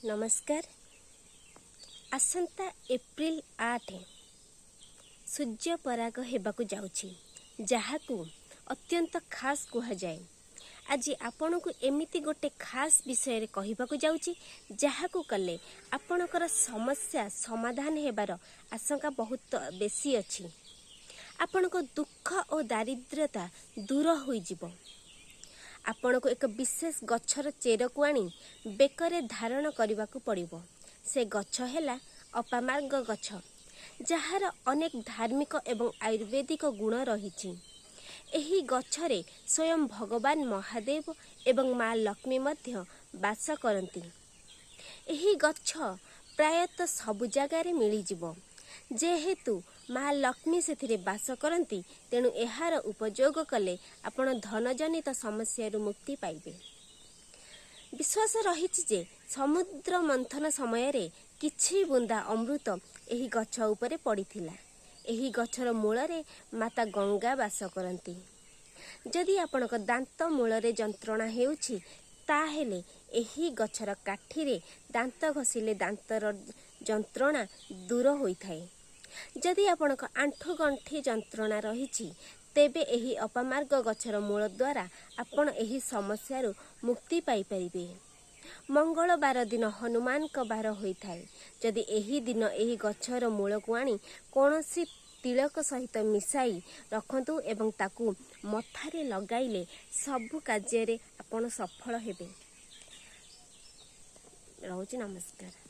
नमस्कार। आसंता एप्रिल 8 सूर्य पराग हेबाकु जाउछि, जहाकू अत्यंत खास कुहा जाए। आज आपण को एमिति गोटे खास विषय कहबाकू जाउछि, जहाकू कले आपणकर समस्या समाधान हेबार आशंका बहुत बेसी अछि। आपणको दुख और दारिद्र्यता दूर होई जिवो। आपण को एक विशेष गछर चेर को आनी बेकरे धारण करने पड़िबो। से गछ हैला अपामार्ग गछ, जार अनेक धार्मिक एवं आयुर्वेदिक गुण रही। एही गछरे स्वयं भगवान महादेव एवं माँ लक्ष्मी मध्य बास करती। एही गछ प्रायतः सबु जगार मिलिजिवो। जेहेतु माँ लक्ष्मी से बास करती, तेणु एहार उपयोग कले आपण धनजनित समस्या मुक्ति पाइबे। विश्वास रही जे समुद्र मंथन समय रे किछि बुंदा अमृत एही गछ उपरे पड़िथिला। एही गछर मूल रे माता गंगा बास करती। जदि आपणक दांत मूल रे जंत्रणा हेउछि, ताहेले एही गछर काठीरे दांत घसिले दांतर जंत्रणा दूर होइथाए। जदि आपणक आंठु गंठी जंत्रणा रही, तेबे एही अपामार्ग गछर मूल द्वारा आपण एही समस्यारू मुक्ति पाई परिबे। मंगलवार दिन हनुमान का बार होइथाए। जदि एही दिन एही गछर मूल को आनी कोनोसी तिलक सहित मिसाई रखंतु एवं ताकू मथारे लगाइले सबु कार्य रे आपण सफल हेबे। रहूछि नमस्कार।